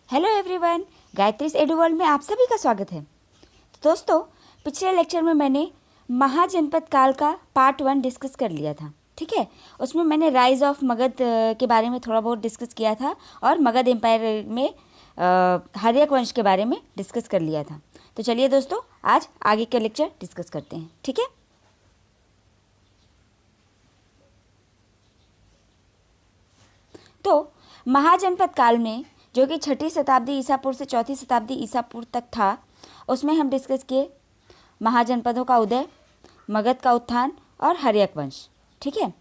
Hello everyone, गायत्रीज edu world में आप सभी का स्वागत है। तो दोस्तों, पिछले लेक्चर में मैंने महाजनपद काल का पार्ट 1 डिस्कस कर लिया था। ठीक है, उसमें मैंने राइज ऑफ मगध के बारे में थोड़ा बहुत डिस्कस किया था और मगध एम्पायर में हर्यक वंश के बारे में डिस्कस कर लिया था। तो चलिए दोस्तों, आज आगे का लेक्चर डिस्कस करते हैं। ठीक है, तो महाजनपद काल में जो कि 6ठी शताब्दी ईसापुर से 4ठी शताब्दी ईसापुर तक था, उसमें हम डिस्कस किए महाजनपदों का उदय, मगध का उत्थान और हर्यक वंश। ठीक है,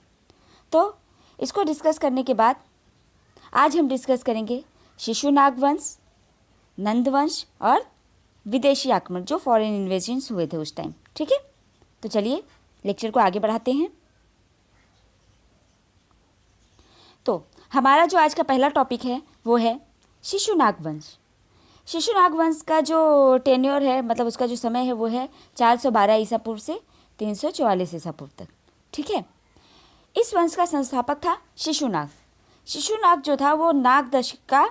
तो इसको डिस्कस करने के बाद आज हम डिस्कस करेंगे शिशुनाग वंश, नंद वंश और विदेशी आक्रमण जो फॉरेन इन्वेजन्स हुए थे उस टाइम। ठीक है, तो चलिए लेक्चर को आगे बढ़ाते हैं। तो हमारा जो आज का पहला टॉपिक है वो है शिशुनाग वंश। शिशुनाग वंश का जो टेन्योर है, मतलब उसका जो समय है, वो है 412 ईसापुर से 344 ईसापुर तक। ठीक है, इस वंश का संस्थापक था शिशुनाग। शिशुनाग जो था वो नागदश का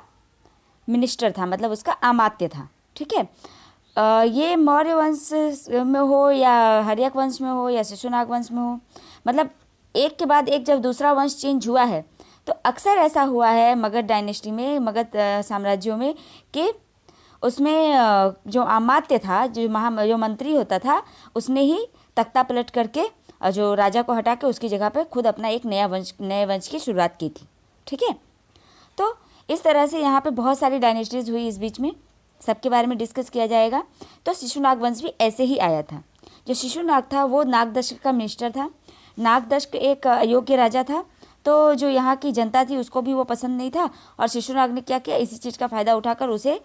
मिनिस्टर था, मतलब उसका अमात्य था। ठीक है, ये मौर्य वंश में हो या हर्यक वंश में हो या शिशुनाग वंश में हो, मतलब एक के बाद एक जब दूसरा वंश चेंज हुआ है तो अक्सर ऐसा हुआ है मगध डायनेस्टी में, मगध साम्राज्यों में, कि उसमें जो अमात्य था, जो मंत्री होता था, उसने ही तख्ता पलट करके जो राजा को हटा के उसकी जगह पे खुद अपना एक नए वंश की शुरुआत की थी। ठीक है, तो इस तरह से यहाँ पे बहुत सारी डायनेस्टीज हुई इस बीच में, सबके बारे में डिस्कस किया जाएगा। तो शिशुनाग वंश भी ऐसे ही आया था। जो शिशुनाग था वो नागदश का मिनिस्टर था। नागदश एक अयोग्य राजा था, तो जो यहाँ की जनता थी उसको भी वो पसंद नहीं था, और शिशुनाग ने क्या किया, इसी चीज़ का फ़ायदा उठाकर उसे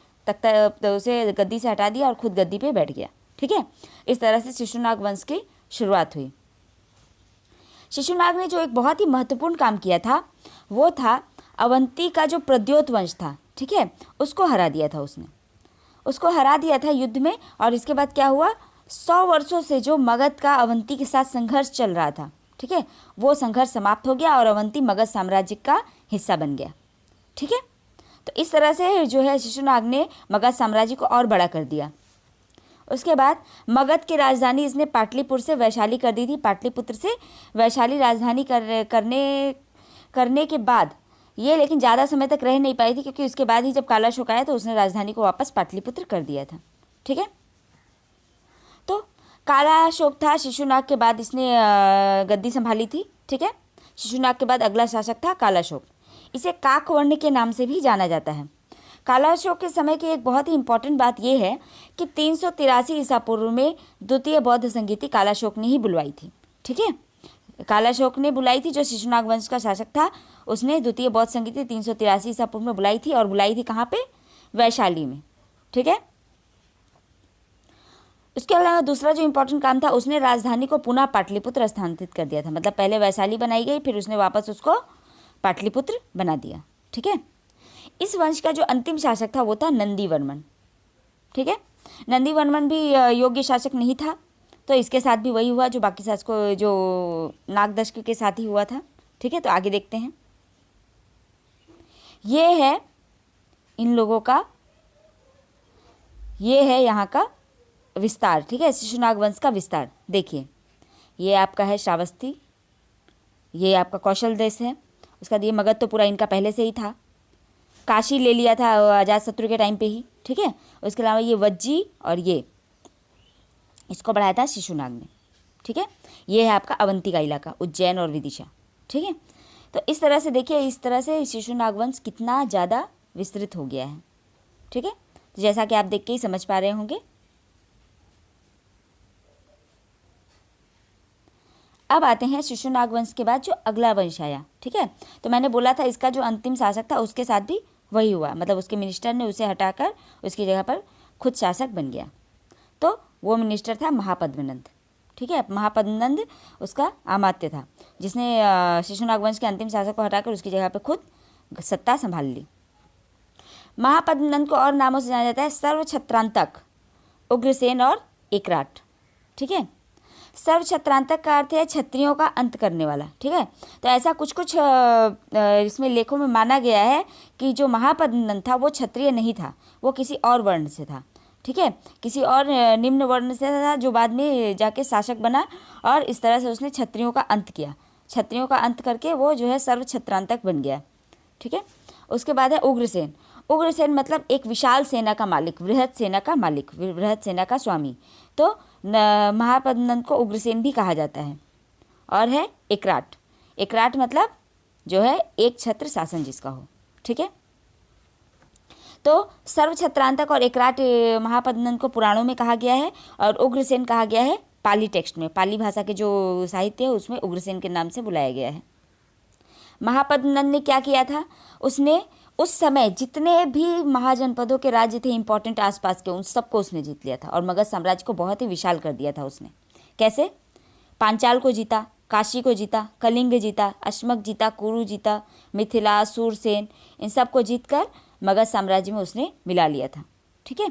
उसे गद्दी से हटा दिया और खुद गद्दी पे बैठ गया। ठीक है, इस तरह से शिशुनाग वंश की शुरुआत हुई। शिशुनाग ने जो एक बहुत ही महत्वपूर्ण काम किया था वो था अवंती का जो प्रद्योत वंश था, ठीक है, उसको हरा दिया था। उसको हरा दिया था युद्ध में, और इसके बाद क्या हुआ, 100 वर्षों से जो मगध का अवंती के साथ संघर्ष चल रहा था, ठीक है, वो संघर्ष समाप्त हो गया और अवंती मगध साम्राज्य का हिस्सा बन गया। ठीक है, तो इस तरह से जो है शिशुनाग ने मगध साम्राज्य को और बड़ा कर दिया। उसके बाद मगध की राजधानी इसने पाटलिपुत्र से वैशाली कर दी थी। पाटलिपुत्र से वैशाली राजधानी करने के बाद ये लेकिन ज़्यादा समय तक रह नहीं पाई थी, क्योंकि उसके बाद ही जब कालाशोक आया तो उसने राजधानी को वापस पाटलिपुत्र कर दिया था। ठीक है, तो कालाशोक था, शिशुनाग के बाद इसने गद्दी संभाली थी। ठीक है, शिशुनाग के बाद अगला शासक था कालाशोक। इसे काकवर्ण के नाम से भी जाना जाता है। कालाशोक के समय की एक बहुत ही इंपॉर्टेंट बात यह है कि 383 ईसा पूर्व में द्वितीय बौद्ध संगीति कालाशोक ने ही बुलवाई थी। ठीक है, कालाशोक ने बुलाई थी, जो शिशुनाग वंश का शासक था उसने द्वितीय बौद्ध संगीति 383 ईसा पूर्व में बुलाई थी, और बुलाई थी कहाँ पे, वैशाली में। ठीक है, उसके अलावा दूसरा जो इम्पोर्टेंट काम था, उसने राजधानी को पुनः पाटलिपुत्र स्थानांतरित कर दिया था। मतलब पहले वैशाली बनाई गई, फिर उसने वापस उसको पाटलिपुत्र बना दिया। ठीक है, इस वंश का जो अंतिम शासक था वो था नंदीवर्मन। ठीक है, नंदीवर्मन भी योग्य शासक नहीं था, तो इसके साथ भी वही हुआ जो बाकी शासकों, जो नागदश के साथ ही हुआ था। ठीक है, तो आगे देखते हैं। ये है इन लोगों का, ये है यहाँ का विस्तार। ठीक है, शिशुनाग वंश का विस्तार देखिए, ये आपका है श्रावस्ती, ये आपका कौशल देश है। उसका ये मगध तो पूरा इनका पहले से ही था, काशी ले लिया था अजातशत्रु के टाइम पे ही। ठीक है, उसके अलावा ये वज्जी और ये इसको बढ़ाया था शिशुनाग ने। ठीक है, ये है आपका अवंती का इलाका, उज्जैन और विदिशा। ठीक है, तो इस तरह से देखिए, इस तरह से शिशुनाग वंश कितना ज़्यादा विस्तृत हो गया है। ठीक है, तो जैसा कि आप देख के ही समझ पा रहे होंगे। अब आते हैं शिशुनाग वंश के बाद जो अगला वंश आया। ठीक है, तो मैंने बोला था इसका जो अंतिम शासक था उसके साथ भी वही हुआ, मतलब उसके मिनिस्टर ने उसे हटाकर उसकी जगह पर खुद शासक बन गया। तो वो मिनिस्टर था महापद्मनंद। ठीक है, महापद्मनंद उसका अमात्य था, जिसने शिशुनाग वंश के अंतिम शासक को हटाकर उसकी जगह पर खुद सत्ता संभाल ली। महापद्मनंद को और नामों से जाना जाता है, सर्वछत्रांतक, उग्रसेन और एकराट। ठीक है, सर्व छत्रांतक का अर्थ है क्षत्रियों का अंत करने वाला। ठीक है, तो ऐसा कुछ कुछ इसमें लेखों में माना गया है कि जो महापद्मनंद था वो क्षत्रिय नहीं था, वो किसी और वर्ण से था। ठीक है, किसी और निम्न वर्ण से था जो बाद में जाके शासक बना और इस तरह से उसने क्षत्रियों का अंत किया। क्षत्रियों का अंत करके वो जो है सर्व छत्रांतक बन गया। ठीक है, उसके बाद है उग्रसेन। उग्रसेन मतलब एक विशाल सेना का मालिक, बृहद सेना का मालिक, बृहद सेना का स्वामी। तो महापद्मनंद को उग्रसेन भी कहा जाता है। और है एकराट। एकराट मतलब जो है एक छत्र शासन जिसका हो। ठीक है, तो सर्व छत्रांतक और एकराट महापद्मनंद को पुराणों में कहा गया है और उग्रसेन कहा गया है पाली टेक्स्ट में, पाली भाषा के जो साहित्य है उसमें उग्रसेन के नाम से बुलाया गया है। महापद्मनंद ने क्या किया था, उसने उस समय जितने भी महाजनपदों के राज्य थे इंपॉर्टेंट आसपास के, उन सबको उसने जीत लिया था और मगध साम्राज्य को बहुत ही विशाल कर दिया था उसने। कैसे? पांचाल को जीता, काशी को जीता, कलिंग जीता, अश्मक जीता, कुरु जीता, मिथिला, सूरसेन, इन सबको जीतकर मगध साम्राज्य में उसने मिला लिया था। ठीक है,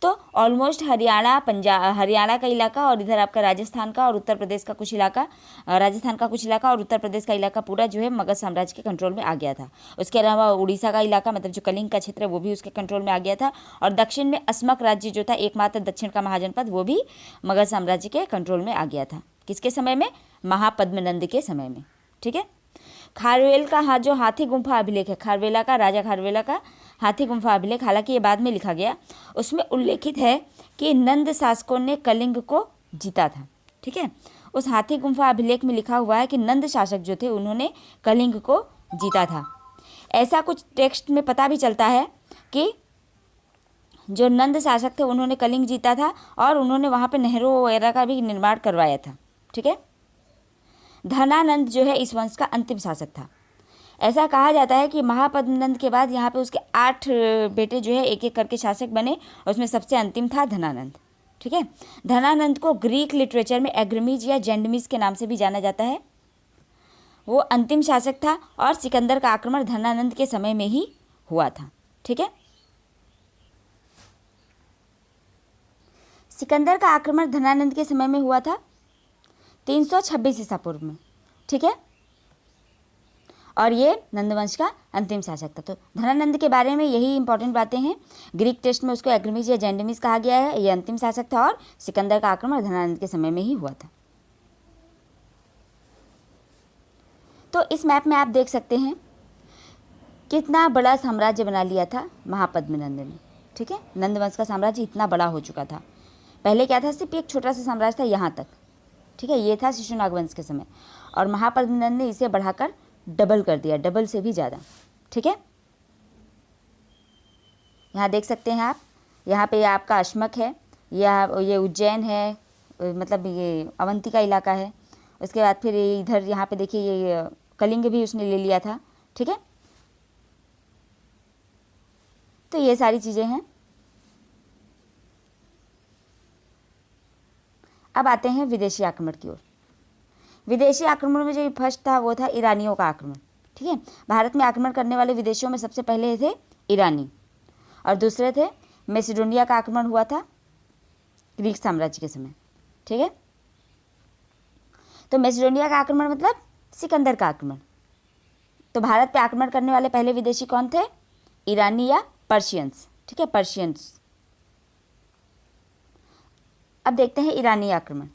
तो ऑलमोस्ट हरियाणा, पंजाब, हरियाणा का इलाका और इधर आपका राजस्थान का और उत्तर प्रदेश का कुछ इलाका, राजस्थान का कुछ इलाका और उत्तर प्रदेश का इलाका पूरा जो है मगध साम्राज्य के कंट्रोल में आ गया था। उसके अलावा उड़ीसा का इलाका मतलब जो कलिंग का क्षेत्र है वो भी उसके कंट्रोल में आ गया था और दक्षिण में अस्मक राज्य जो था एकमात्र दक्षिण का महाजनपद वो भी मगध साम्राज्य के कंट्रोल में आ गया था। किसके समय में? महापद्मनंद के समय में। ठीक है, खारवेल का जो हाथी गुम्फा अभिलेख है, खारवेला का, राजा खारवेला का हाथी गुम्फा अभिलेख, हालांकि ये बाद में लिखा गया, उसमें उल्लेखित है कि नंद शासकों ने कलिंग को जीता था। ठीक है, उस हाथी गुम्फा अभिलेख में लिखा हुआ है कि नंद शासक जो थे उन्होंने कलिंग को जीता था। ऐसा कुछ टेक्स्ट में पता भी चलता है कि जो नंद शासक थे उन्होंने कलिंग जीता था और उन्होंने वहाँ पे नहरों वगैरह का भी निर्माण करवाया था। ठीक है, धनानंद जो है इस वंश का अंतिम शासक था। ऐसा कहा जाता है कि महापद्मनंद के बाद यहाँ पे उसके 8 बेटे जो है एक एक करके शासक बने और उसमें सबसे अंतिम था धनानंद। ठीक है, धनानंद को ग्रीक लिटरेचर में एग्रमीज या जेंडमीज के नाम से भी जाना जाता है। वो अंतिम शासक था और सिकंदर का आक्रमण धनानंद के समय में ही हुआ था। ठीक है, सिकंदर का आक्रमण धनानंद के समय में हुआ था 326 ईसा पूर्व में। ठीक है, और ये नंदवंश का अंतिम शासक था। तो धनानंद के बारे में यही इंपॉर्टेंट बातें हैं। ग्रीक टेक्स्ट में उसको एग्रमीज या जेंडमीज कहा गया है, ये अंतिम शासक था और सिकंदर का आक्रमण धनानंद के समय में ही हुआ था। तो इस मैप में आप देख सकते हैं कितना बड़ा साम्राज्य बना लिया था महापद्मनंद ने। ठीक है, नंदवंश का साम्राज्य इतना बड़ा हो चुका था। पहले क्या था, सिर्फ एक छोटा सा साम्राज्य था यहाँ तक। ठीक है, ये था शिशुनाग वंश के समय और महापद्मनंद ने इसे बढ़ाकर डबल कर दिया, डबल से भी ज़्यादा। ठीक है, यहाँ देख सकते हैं आप, यहाँ पे आपका अश्मक है, ये उज्जैन है, मतलब ये अवंती का इलाका है। उसके बाद फिर इधर यहाँ पे देखिए ये कलिंग भी उसने ले लिया था। ठीक है, तो ये सारी चीज़ें हैं। अब आते हैं विदेशी आक्रमण की ओर। विदेशी आक्रमण में जो फर्स्ट था वो था ईरानियों का आक्रमण। ठीक है, भारत में आक्रमण करने वाले विदेशियों में सबसे पहले थे ईरानी और दूसरे थे मैसिडोनिया का आक्रमण हुआ था ग्रीक साम्राज्य के समय। ठीक है, तो मैसिडोनिया का आक्रमण मतलब सिकंदर का आक्रमण। तो भारत पे आक्रमण करने वाले पहले विदेशी कौन थे? ईरानी या पर्शियंस। ठीक है, पर्शियंस। अब देखते हैं ईरानी आक्रमण।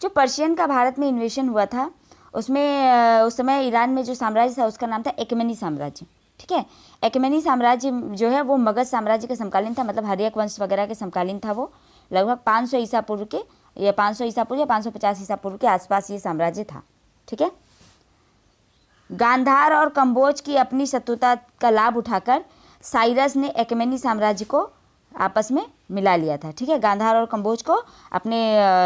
जो पर्शियन का भारत में इन्वेशन हुआ था उसमें उस समय ईरान में जो साम्राज्य था उसका नाम था एकमेनी साम्राज्य। ठीक है, एकमेनी साम्राज्य जो है वो मगध साम्राज्य के समकालीन था, मतलब हर्यक वंश वगैरह के समकालीन था। वो लगभग 500 ईसा पूर्व के या 500 ईसा पूर्व या 550 ईसा पूर्व के आसपास ये साम्राज्य था। ठीक है, गांधार और कंबोज की अपनी शत्रुता का लाभ उठाकर साइरस ने एकमेनी साम्राज्य को आपस में मिला लिया था। ठीक है, गांधार और कंबोज को अपने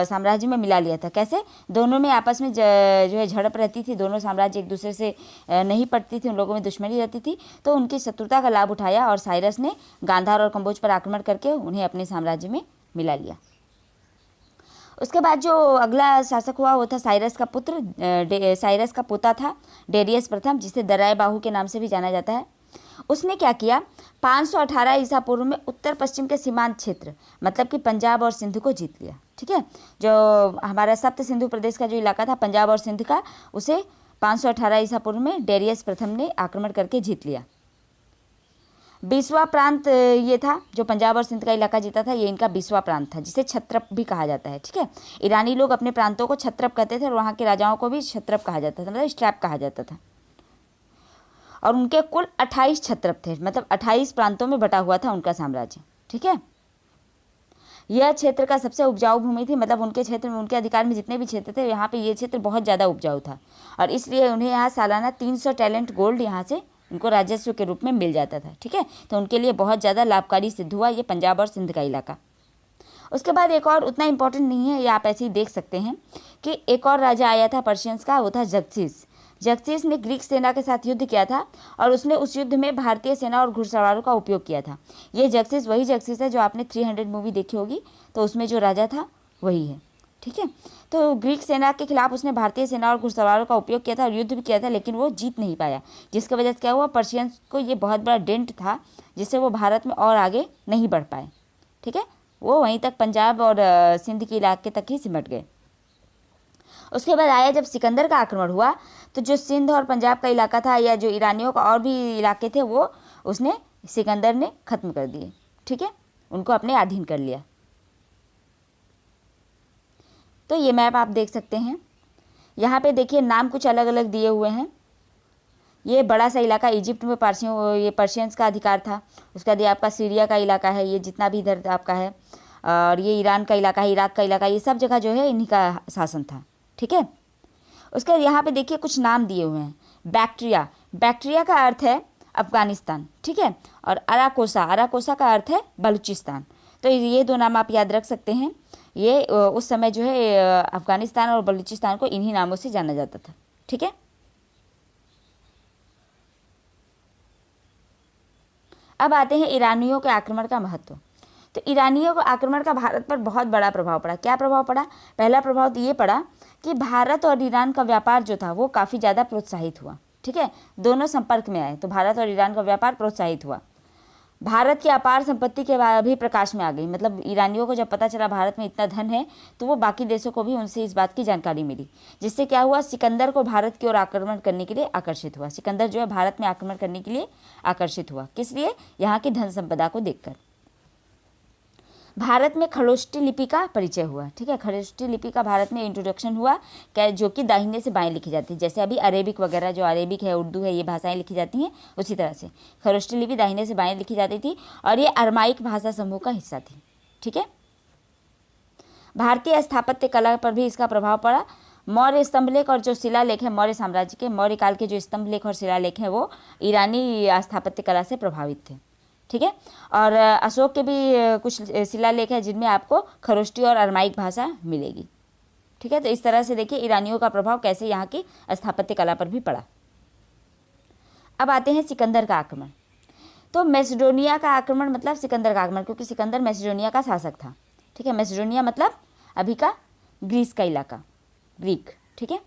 साम्राज्य में मिला लिया था। कैसे? दोनों में आपस में जो है झड़प रहती थी, दोनों साम्राज्य एक दूसरे से नहीं पड़ती थी, उन लोगों में दुश्मनी रहती थी। तो उनकी शत्रुता का लाभ उठाया और साइरस ने गांधार और कंबोज पर आक्रमण करके उन्हें अपने साम्राज्य में मिला लिया। उसके बाद जो अगला शासक हुआ वो था साइरस का पुत्र, साइरस का पोता था डेरियस प्रथम, जिसे दराय बाहु के नाम से भी जाना जाता है। उसने क्या किया, 518 ईसा पूर्व में उत्तर पश्चिम के सीमांत क्षेत्र मतलब कि पंजाब और सिंध को जीत लिया। ठीक है, जो हमारा सप्त सिंधु प्रदेश का जो इलाका था पंजाब और सिंध का, उसे 518 ईसा पूर्व में डेरियस प्रथम ने आक्रमण करके जीत लिया। 20वां प्रांत ये था जो पंजाब और सिंध का इलाका जीता था, ये इनका 20वां प्रांत था, जिसे क्षत्रप भी कहा जाता है। ठीक है, ईरानी लोग अपने प्रांतों को क्षत्रप कहते थे और वहाँ के राजाओं को भी क्षत्रप कहा जाता था, मतलब स्ट्रैप कहा जाता था। और उनके कुल 28 क्षत्रप थे, मतलब 28 प्रांतों में बटा हुआ था उनका साम्राज्य। ठीक है, यह क्षेत्र का सबसे उपजाऊ भूमि थी, मतलब उनके क्षेत्र में, उनके अधिकार में जितने भी क्षेत्र थे यहाँ पे ये क्षेत्र बहुत ज़्यादा उपजाऊ था और इसलिए उन्हें यहाँ सालाना 300 टैलेंट गोल्ड यहाँ से उनको राजस्व के रूप में मिल जाता था। ठीक है, तो उनके लिए बहुत ज़्यादा लाभकारी सिद्ध हुआ ये पंजाब और सिंध का इलाका। उसके बाद एक और उतना इम्पोर्टेंट नहीं है, ये आप ऐसे ही देख सकते हैं कि एक और राजा आया था पर्शियंस का, वो था जगसीस। जगसीस ने ग्रीक सेना के साथ युद्ध किया था और उसने उस युद्ध में भारतीय सेना और घुड़सवारों का उपयोग किया था। ये जगसीस वही जगसीस है जो आपने 300 मूवी देखी होगी, तो उसमें जो राजा था वही है। ठीक है, तो ग्रीक सेना के खिलाफ उसने भारतीय सेना और घुड़सवारों का उपयोग किया था और युद्ध भी किया था, लेकिन वो जीत नहीं पाया, जिसकी वजह से क्या हुआ, पर्शियंस को ये बहुत बड़ा डेंट था जिससे वो भारत में और आगे नहीं बढ़ पाए। ठीक है, वो वहीं तक पंजाब और सिंध के इलाके तक ही सिमट गए। उसके बाद आया जब सिकंदर का आक्रमण हुआ तो जो सिंध और पंजाब का इलाका था या जो ईरानियों का और भी इलाके थे वो उसने सिकंदर ने ख़त्म कर दिए। ठीक है, उनको अपने अधीन कर लिया। तो ये मैप आप देख सकते हैं, यहाँ पे देखिए नाम कुछ अलग अलग दिए हुए हैं। ये बड़ा सा इलाका इजिप्ट में ये पर्शियंस का अधिकार था। उसका बाद आपका सीरिया का इलाका है, ये जितना भी इधर आपका है, और ये ईरान का इलाका है, इराक का इलाका, ये सब जगह जो है इन्हीं का शासन था। ठीक है, उसके बाद यहाँ पे देखिए कुछ नाम दिए हुए हैं। बैक्ट्रिया, बैक्ट्रिया का अर्थ है अफगानिस्तान। ठीक है, और अराकोसा, अराकोसा का अर्थ है बलूचिस्तान। तो ये दो नाम आप याद रख सकते हैं। ये उस समय जो है अफगानिस्तान और बलूचिस्तान को इन्हीं नामों से जाना जाता था। ठीक है, अब आते हैं ईरानियों के आक्रमण का महत्व। तो ईरानियों के आक्रमण का भारत पर बहुत बड़ा प्रभाव पड़ा। क्या प्रभाव पड़ा? पहला प्रभाव तो ये पड़ा कि भारत और ईरान का व्यापार जो था वो काफ़ी ज़्यादा प्रोत्साहित हुआ। ठीक है, दोनों संपर्क में आए तो भारत और ईरान का व्यापार प्रोत्साहित हुआ। भारत की अपार संपत्ति के बाद भी प्रकाश में आ गई, मतलब ईरानियों को जब पता चला भारत में इतना धन है तो वो बाकी देशों को भी उनसे इस बात की जानकारी मिली, जिससे क्या हुआ, सिकंदर को भारत की ओर आक्रमण करने के लिए आकर्षित हुआ। सिकंदर जो है भारत में आक्रमण करने के लिए आकर्षित हुआ। किस लिए? यहाँ की धन संपदा को देखकर। भारत में खरोष्टी लिपि का परिचय हुआ। ठीक है, खरोष्टी लिपि का भारत में इंट्रोडक्शन हुआ, क्या, जो कि दाहिने से बाएं लिखी जाती है। जैसे अभी अरेबिक वगैरह, जो अरेबिक है, उर्दू है, ये भाषाएं लिखी जाती हैं, उसी तरह से खरोष्टी लिपि दाहिने से बाएं लिखी जाती थी और ये अरमाइक भाषा समूह का हिस्सा थी। ठीक है, भारतीय स्थापत्य कला पर भी इसका प्रभाव पड़ा। मौर्य स्तंभलेख और जो शिलालेख है मौर्य साम्राज्य के, मौर्य काल के जो स्तंभलेख और शिलालेख हैं वो ईरानी स्थापत्य कला से प्रभावित थे। ठीक है, और अशोक के भी कुछ शिलालेख है जिनमें आपको खरोष्टी और अरमाइक भाषा मिलेगी। ठीक है, तो इस तरह से देखिए ईरानियों का प्रभाव कैसे यहाँ की स्थापत्य कला पर भी पड़ा। अब आते हैं सिकंदर का आक्रमण। तो मैसेडोनिया का आक्रमण मतलब सिकंदर का आक्रमण, क्योंकि सिकंदर मैसेडोनिया का शासक था। ठीक है, मैसेडोनिया मतलब अभी का ग्रीस का इलाका, ग्रीक। ठीक है,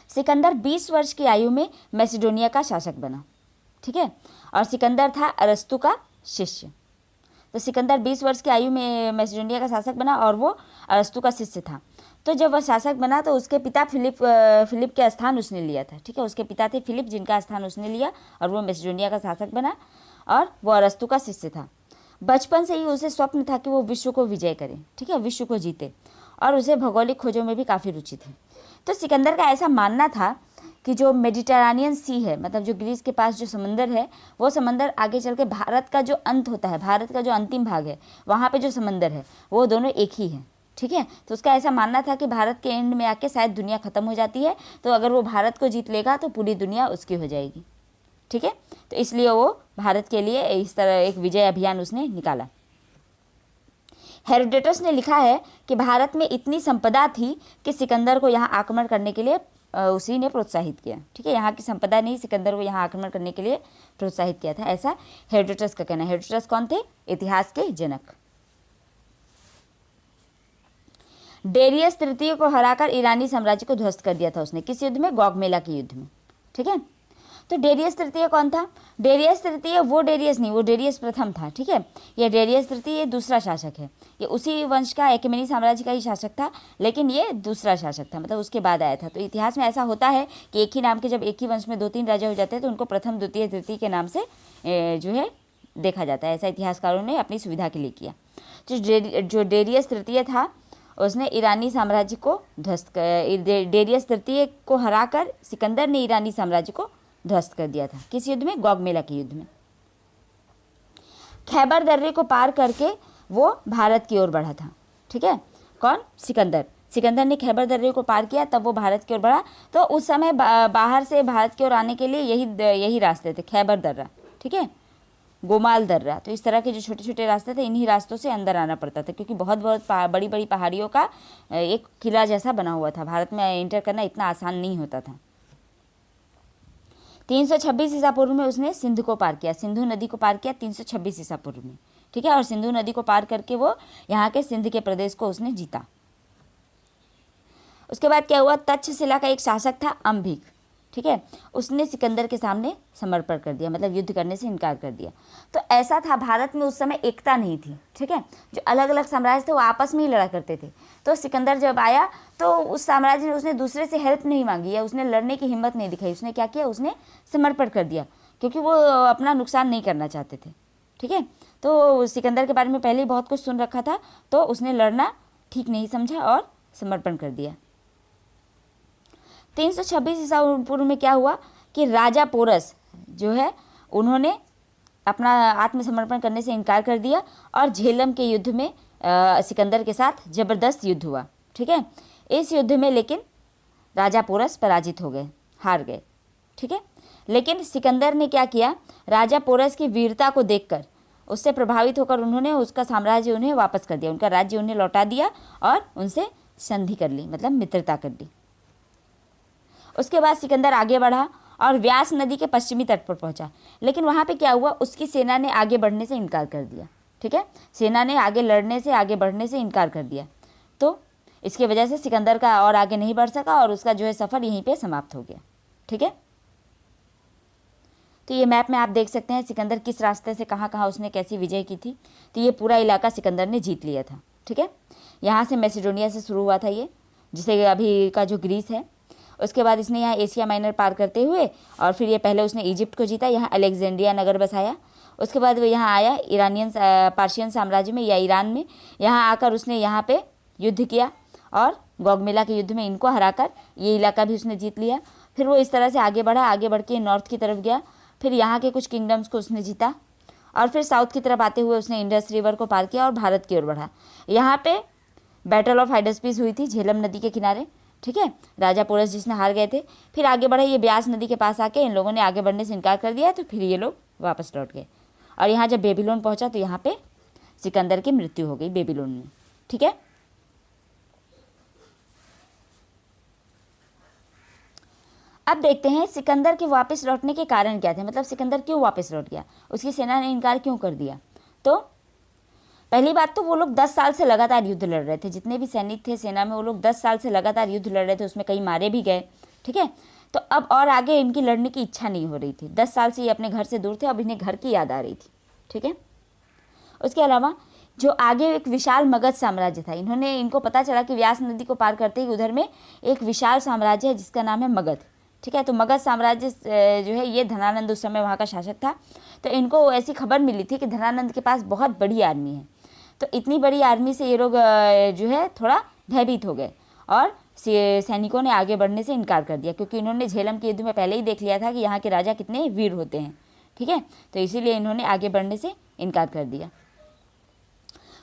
सिकंदर 20 वर्ष की आयु में मैसेडोनिया का शासक बना। ठीक है, और सिकंदर था अरस्तु का शिष्य। तो सिकंदर 20 वर्ष की आयु में मैसेडोनिया का शासक बना और वो अरस्तु का शिष्य था। तो जब वह शासक बना तो उसके पिता फिलिप के स्थान उसने लिया था। ठीक है, उसके पिता थे फिलिप, जिनका स्थान उसने लिया और वो मैसेडोनिया का शासक बना और वो अरस्तु का शिष्य था। बचपन से ही उसे स्वप्न था कि वो विश्व को विजय करे। ठीक है, विश्व को जीते, और उसे भौगोलिक खोजों में भी काफ़ी रुचि थी। तो सिकंदर का ऐसा मानना था कि जो मेडिटेरेनियन सी है, मतलब जो ग्रीस के पास जो समंदर है, वो समंदर आगे चल के भारत का जो अंत होता है, भारत का जो अंतिम भाग है, वहाँ पे जो समंदर है वो दोनों एक ही है। ठीक है, तो उसका ऐसा मानना था कि भारत के एंड में आके शायद दुनिया ख़त्म हो जाती है, तो अगर वो भारत को जीत लेगा तो पूरी दुनिया उसकी हो जाएगी। ठीक है, तो इसलिए वो भारत के लिए इस तरह एक विजय अभियान उसने निकाला। हेरोडोटस ने लिखा है कि भारत में इतनी संपदा थी कि सिकंदर को यहाँ आक्रमण करने के लिए उसी ने प्रोत्साहित किया। ठीक है, यहाँ की संपदा नहीं, सिकंदर को यहाँ आक्रमण करने के लिए प्रोत्साहित किया था, ऐसा हेरोडोटस का कहना है। हेरोडोटस कौन थे? इतिहास के जनक। डेरियस तृतीय को हराकर ईरानी साम्राज्य को ध्वस्त कर दिया था उसने। किस युद्ध में? गौगमेला के युद्ध में। ठीक है, तो डेरियस तृतीय कौन था? डेरियस तृतीय वो डेरियस नहीं, वो डेरियस प्रथम था, ठीक है। ये डेरियस तृतीय ये दूसरा शासक है, ये उसी वंश का एक्मेनी साम्राज्य का ही शासक था, लेकिन ये दूसरा शासक था, मतलब उसके बाद आया था। तो इतिहास में ऐसा होता है कि एक ही नाम के जब एक ही वंश में 2-3 राजा हो जाते हैं तो उनको प्रथम, द्वितीय, तृतीय के नाम से जो है देखा जाता है। ऐसा इतिहासकारों ने अपनी सुविधा के लिए किया। जो डेरियस तृतीय था उसने ईरानी साम्राज्य को ध्वस्त डेरियस तृतीय को हराकर सिकंदर ने ईरानी साम्राज्य को ध्वस्त कर दिया था। किस युद्ध में? गौगमेला के युद्ध में। खैबर दर्रे को पार करके वो भारत की ओर बढ़ा था, ठीक है। कौन? सिकंदर। सिकंदर ने खैबर दर्रे को पार किया, तब वो भारत की ओर बढ़ा। तो उस समय बाहर से भारत की ओर आने के लिए यही रास्ते थे, खैबर दर्रा, ठीक है, गोमाल दर्रा। तो इस तरह के जो छोटे छोटे रास्ते थे, इन्हीं रास्तों से अंदर आना पड़ता था, क्योंकि बहुत बड़ी बड़ी पहाड़ियों का एक किला जैसा बना हुआ था। भारत में एंटर करना इतना आसान नहीं होता था। 326 ईसा पूर्व में उसने सिंधु को पार किया, सिंधु नदी को पार किया 326 ईसा पूर्व में, ठीक है। और सिंधु नदी को पार करके वो यहाँ के सिंध के प्रदेश को उसने जीता। उसके बाद क्या हुआ? तक्षशिला का एक शासक था अम्बिक, ठीक है, उसने सिकंदर के सामने समर्पण कर दिया, मतलब युद्ध करने से इनकार कर दिया। तो ऐसा था, भारत में उस समय एकता नहीं थी, ठीक है। जो अलग अलग साम्राज्य थे वो आपस में ही लड़ा करते थे। तो सिकंदर जब आया तो उस साम्राज्य ने उसने दूसरे से हेल्प नहीं मांगी या उसने लड़ने की हिम्मत नहीं दिखाई। उसने क्या किया? उसने समर्पण कर दिया, क्योंकि वो अपना नुकसान नहीं करना चाहते थे, ठीक है। तो सिकंदर के बारे में पहले ही बहुत कुछ सुन रखा था, तो उसने लड़ना ठीक नहीं समझा और समर्पण कर दिया। 326 ईसा पूर्व में क्या हुआ कि राजा पोरस जो है उन्होंने अपना आत्मसमर्पण करने से इनकार कर दिया और झेलम के युद्ध में सिकंदर के साथ ज़बरदस्त युद्ध हुआ, ठीक है। इस युद्ध में लेकिन राजा पोरस पराजित हो गए, हार गए, ठीक है। लेकिन सिकंदर ने क्या किया? राजा पोरस की वीरता को देखकर उससे प्रभावित होकर उन्होंने उसका साम्राज्य उन्हें वापस कर दिया, उनका राज्य उन्हें लौटा दिया और उनसे संधि कर ली, मतलब मित्रता कर ली। उसके बाद सिकंदर आगे बढ़ा और व्यास नदी के पश्चिमी तट पर पहुंचा। लेकिन वहाँ पे क्या हुआ? उसकी सेना ने आगे बढ़ने से इनकार कर दिया, ठीक है। सेना ने आगे लड़ने से, आगे बढ़ने से इनकार कर दिया। तो इसकी वजह से सिकंदर का और आगे नहीं बढ़ सका और उसका जो है सफ़र यहीं पे समाप्त हो गया, ठीक है। तो ये मैप में आप देख सकते हैं सिकंदर किस रास्ते से कहाँ कहाँ उसने कैसी विजय की थी। तो ये पूरा इलाका सिकंदर ने जीत लिया था, ठीक है। यहाँ से मैसेडोनिया से शुरू हुआ था ये, जिसे अभी का जो ग्रीस है। उसके बाद इसने यहाँ एशिया माइनर पार करते हुए और फिर ये पहले उसने इजिप्ट को जीता, यहाँ अलेक्जेंड्रिया नगर बसाया। उसके बाद वो यहाँ आया पार्शियन साम्राज्य में या ईरान में। यहाँ आकर उसने यहाँ पे युद्ध किया और गौगमेला के युद्ध में इनको हराकर ये इलाका भी उसने जीत लिया। फिर वो इस तरह से आगे बढ़ा, आगे बढ़ के नॉर्थ की तरफ गया, फिर यहाँ के कुछ किंगडम्स को उसने जीता और फिर साउथ की तरफ आते हुए उसने इंडस रिवर को पार किया और भारत की ओर बढ़ा। यहाँ पे बैटल ऑफ हाइडस्पीस हुई थी झेलम नदी के किनारे, ठीक है, राजा पोरस जिसने हार गए थे। फिर आगे बढ़े, ये ब्यास नदी के पास आके इन लोगों ने आगे बढ़ने से इनकार कर दिया, तो फिर ये लोग वापस लौट गए और यहाँ जब बेबीलोन पहुँचा तो यहाँ पे सिकंदर की मृत्यु हो गई बेबीलोन में, ठीक है। अब देखते हैं सिकंदर के वापस लौटने के कारण क्या थे, मतलब सिकंदर क्यों वापस लौट गया, उसकी सेना ने इनकार क्यों कर दिया। तो पहली बात तो वो लोग 10 साल से लगातार युद्ध लड़ रहे थे, जितने भी सैनिक थे सेना में वो लोग 10 साल से लगातार युद्ध लड़ रहे थे, उसमें कई मारे भी गए, ठीक है। तो अब और आगे इनकी लड़ने की इच्छा नहीं हो रही थी। 10 साल से ये अपने घर से दूर थे, अब इन्हें घर की याद आ रही थी, ठीक है। उसके अलावा जो आगे एक विशाल मगध साम्राज्य था, इनको पता चला कि व्यास नदी को पार करते ही उधर में एक विशाल साम्राज्य है जिसका नाम है मगध, ठीक है। तो मगध साम्राज्य जो है ये धनानंद उस समय वहाँ का शासक था। तो इनको ऐसी खबर मिली थी कि धनानंद के पास बहुत बड़ी आर्मी है। तो इतनी बड़ी आर्मी से ये लोग जो है थोड़ा भयभीत हो गए और सैनिकों ने आगे बढ़ने से इनकार कर दिया, क्योंकि इन्होंने झेलम के युद्ध में पहले ही देख लिया था कि यहाँ के राजा कितने वीर होते हैं, ठीक है। तो इसीलिए इन्होंने आगे बढ़ने से इनकार कर दिया।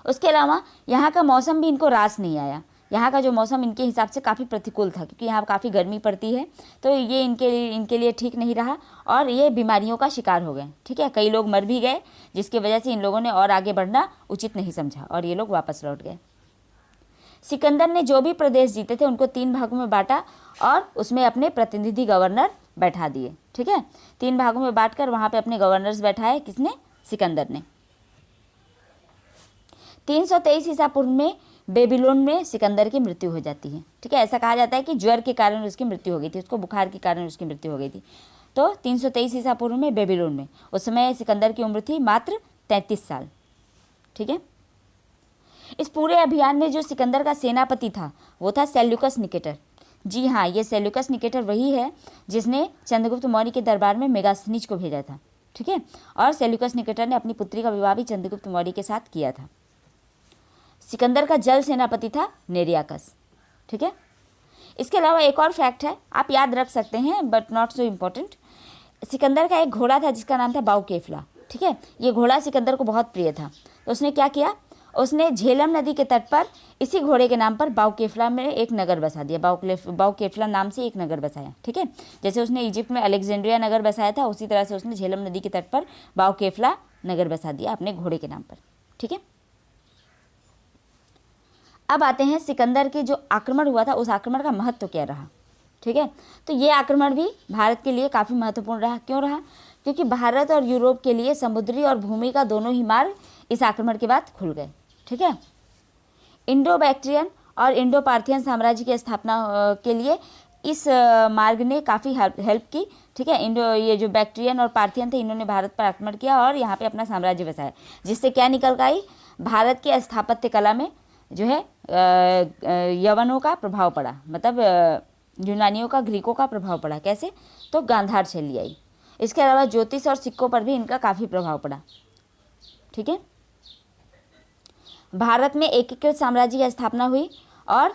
उसके अलावा यहाँ का मौसम भी इनको रास नहीं आया। यहाँ का जो मौसम इनके हिसाब से काफ़ी प्रतिकूल था, क्योंकि यहाँ काफ़ी गर्मी पड़ती है, तो ये इनके लिए ठीक नहीं रहा और ये बीमारियों का शिकार हो गए, ठीक है। कई लोग मर भी गए, जिसकी वजह से इन लोगों ने और आगे बढ़ना उचित नहीं समझा और ये लोग वापस लौट गए। सिकंदर ने जो भी प्रदेश जीते थे उनको 3 भागों में बांटा और उसमें अपने प्रतिनिधि गवर्नर बैठा दिए, ठीक है। 3 भागों में बांटकर वहाँ पे अपने गवर्नर्स बैठाए, किसने? सिकंदर ने। 323 ईसा पूर्व में बेबीलोन में सिकंदर की मृत्यु हो जाती है, ठीक है। ऐसा कहा जाता है कि ज्वर के कारण उसकी मृत्यु हो गई थी, उसको बुखार के कारण उसकी मृत्यु हो गई थी। तो 323 ईसा पूर्व में बेबीलोन में। उस समय सिकंदर की उम्र थी मात्र 33 साल। ठीक है। इस पूरे अभियान में जो सिकंदर का सेनापति था वो था सेल्यूकस निकेटर। जी हाँ, ये सेल्यूकस निकेटर वही है जिसने चंद्रगुप्त मौर्य के दरबार में मेगास्थनीज को भेजा था। ठीक है। और सेल्यूकस निकेटर ने अपनी पुत्री का विवाह भी चंद्रगुप्त मौर्य के साथ किया था। सिकंदर का जल सेनापति था नेरियाकस। ठीक है। इसके अलावा एक और फैक्ट है, आप याद रख सकते हैं but not so important. Sikandar का एक घोड़ा था जिसका नाम था बाउकेफला। ठीक है। ये घोड़ा सिकंदर को बहुत प्रिय था, तो उसने क्या किया, उसने झेलम नदी के तट पर इसी घोड़े के नाम पर बाउकेफला में एक नगर बसा दिया। बाउकेफला नाम से एक नगर बसाया। ठीक है। जैसे उसने इजिप्ट में अलेक्जेंड्रिया नगर बसाया था, उसी तरह से उसने झेलम नदी के तट पर बाउकेफला नगर बसा दिया अपने घोड़े के नाम पर। ठीक है। अब आते हैं सिकंदर के जो आक्रमण हुआ था उस आक्रमण का महत्व क्या रहा। ठीक है। तो ये आक्रमण भी भारत के लिए काफ़ी महत्वपूर्ण रहा। क्यों रहा? क्योंकि भारत और यूरोप के लिए समुद्री और भूमि का दोनों ही मार्ग इस आक्रमण के बाद खुल गए। ठीक है। इंडो बैक्ट्रियन और इंडो पार्थियन साम्राज्य की स्थापना के लिए इस मार्ग ने काफ़ी हेल्प की। ठीक है। ये जो बैक्ट्रियन और पार्थियन थे, इन्होंने भारत पर आक्रमण किया और यहाँ पे अपना साम्राज्य बसाया, जिससे क्या निकल कर आई, भारत की स्थापत्य कला में जो है यवनों का प्रभाव पड़ा, मतलब यूनानियों का, ग्रीकों का प्रभाव पड़ा। कैसे? तो गांधार शैली आई। इसके अलावा ज्योतिष और सिक्कों पर भी इनका काफ़ी प्रभाव पड़ा। ठीक है। भारत में एकीकृत साम्राज्य की स्थापना हुई और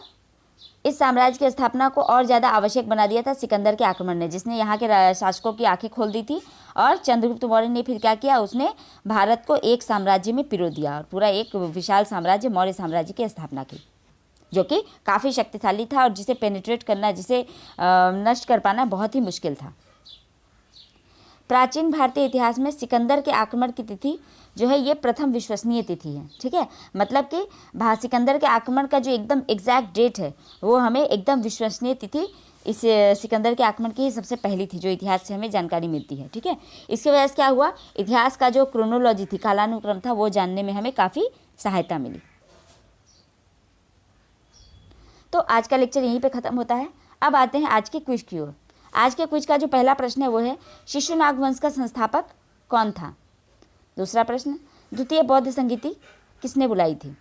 इस साम्राज्य की स्थापना को और ज़्यादा आवश्यक बना दिया था सिकंदर के आक्रमण ने, जिसने यहाँ के शासकों की आंखें खोल दी थी। और चंद्रगुप्त मौर्य ने फिर क्या किया, उसने भारत को एक साम्राज्य में पिरो दिया और पूरा एक विशाल साम्राज्य, मौर्य साम्राज्य की स्थापना की, जो कि काफ़ी शक्तिशाली था और जिसे पेनिट्रेट करना, जिसे नष्ट कर पाना बहुत ही मुश्किल था। प्राचीन भारतीय इतिहास में सिकंदर के आक्रमण की तिथि जो है ये प्रथम विश्वसनीय तिथि है। ठीक है। मतलब कि सिकंदर के आक्रमण का जो एकदम एग्जैक्ट डेट है वो हमें एकदम विश्वसनीय तिथि इस सिकंदर के आक्रमण की सबसे पहली थी, जो इतिहास से हमें जानकारी मिलती है। ठीक है। इसकी वजह से क्या हुआ, इतिहास का जो क्रोनोलॉजी थी, कालानुक्रम था, वो जानने में हमें काफ़ी सहायता मिली। तो आज का लेक्चर यहीं पे ख़त्म होता है। अब आते हैं आज के क्विज की ओर। आज के क्विज का जो पहला प्रश्न है वो है, शिशुनाग वंश का संस्थापक कौन था? दूसरा प्रश्न, द्वितीय बौद्ध संगीति किसने बुलाई थी?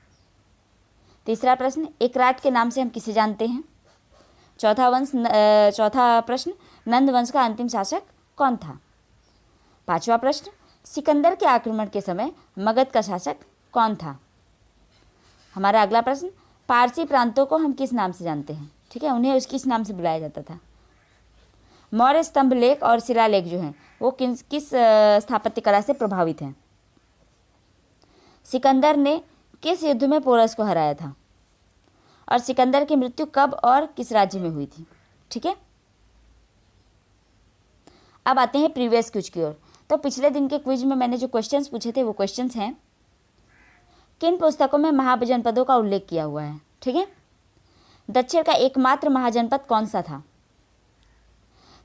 तीसरा प्रश्न, एकराट के नाम से हम किसे जानते हैं? चौथा प्रश्न, नंद वंश का अंतिम शासक कौन था? पांचवा प्रश्न, सिकंदर के आक्रमण के समय मगध का शासक कौन था? हमारा अगला प्रश्न, पारसी प्रांतों को हम किस नाम से जानते हैं? ठीक है, उन्हें किस नाम से बुलाया जाता था? मौर्य स्तंभ लेख और शिलालेख जो हैं वो किस स्थापत्य कला से प्रभावित हैं? सिकंदर ने किस युद्ध में पोरस को हराया था? और सिकंदर की मृत्यु कब और किस राज्य में हुई थी? ठीक है। अब आते हैं प्रीवियस क्विज की ओर। तो पिछले दिन के क्विज में मैंने जो क्वेश्चंस पूछे थे वो क्वेश्चंस हैं, किन पुस्तकों में महाजनपदों का उल्लेख किया हुआ है? ठीक है। दक्षिण का एकमात्र महाजनपद कौन सा था?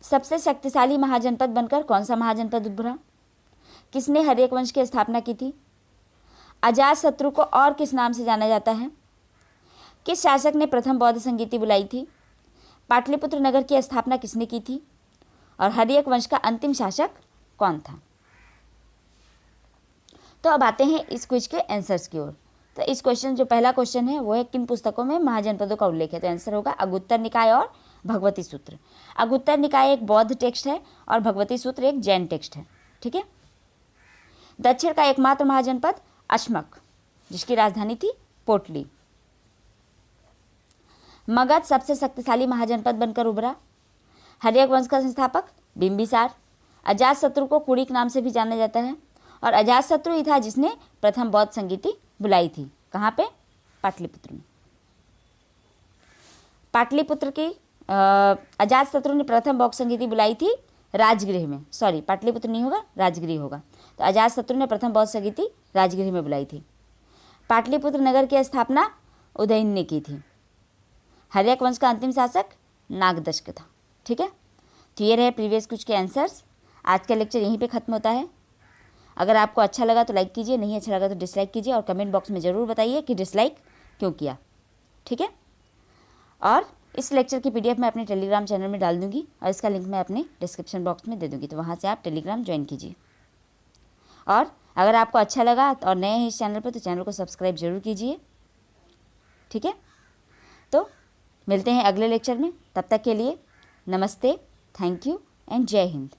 सबसे शक्तिशाली महाजनपद बनकर कौन सा महाजनपद उभरा? किसने हर्यक वंश की स्थापना की थी? अजातशत्रु को और किस नाम से जाना जाता है? किस शासक ने प्रथम बौद्ध संगीति बुलाई थी? पाटलिपुत्र नगर की स्थापना किसने की थी? और हर्यक वंश का अंतिम शासक कौन था? तो अब आते हैं इस क्विज के आंसर्स की ओर। तो इस क्वेश्चन, जो पहला क्वेश्चन है वो है, किन पुस्तकों में महाजनपदों का उल्लेख है? तो आंसर होगा अगुत्तर निकाय और भगवती सूत्र। अगुत्तर निकाय एक बौद्ध टेक्स्ट है और भगवती सूत्र एक जैन टेक्स्ट है। ठीक है। दक्षिण का एकमात्र महाजनपद अश्मक, जिसकी राजधानी थी पोटली। मगध सबसे शक्तिशाली महाजनपद बनकर उभरा। हर्यक वंश का संस्थापक बिंबिसार। अजातशत्रु को कुड़िक नाम से भी जाना जाता है और अजातशत्रु ही था जिसने प्रथम बौद्ध संगीति बुलाई थी। कहाँ पे? पाटलिपुत्र में। पाटलिपुत्र की अजातशत्रु ने प्रथम बौद्ध संगीति बुलाई थी राजगृह में। सॉरी, पाटलिपुत्र नहीं होगा, राजगृह होगा। तो अजातशत्रु ने प्रथम बौद्ध संगीति राजगृह में बुलाई थी। पाटलिपुत्र नगर की स्थापना उदयन ने की थी। हर्यक वंश का अंतिम शासक नागदशक था। ठीक है। तो ये रहे प्रीवियस कुछ के आंसर्स। आज का लेक्चर यहीं पे ख़त्म होता है। अगर आपको अच्छा लगा तो लाइक कीजिए, नहीं अच्छा लगा तो डिसलाइक कीजिए और कमेंट बॉक्स में ज़रूर बताइए कि डिसलाइक क्यों किया। ठीक है। और इस लेक्चर की PDF मैं अपने टेलीग्राम चैनल में डाल दूंगी और इसका लिंक मैं अपने डिस्क्रिप्शन बॉक्स में दे दूंगी, तो वहाँ से आप टेलीग्राम ज्वाइन कीजिए। और अगर आपको अच्छा लगा और नए हैं इस चैनल पर तो चैनल को सब्सक्राइब जरूर कीजिए। ठीक है, तो मिलते हैं अगले लेक्चर में। तब तक के लिए नमस्ते, थैंक यू एंड जय हिंद।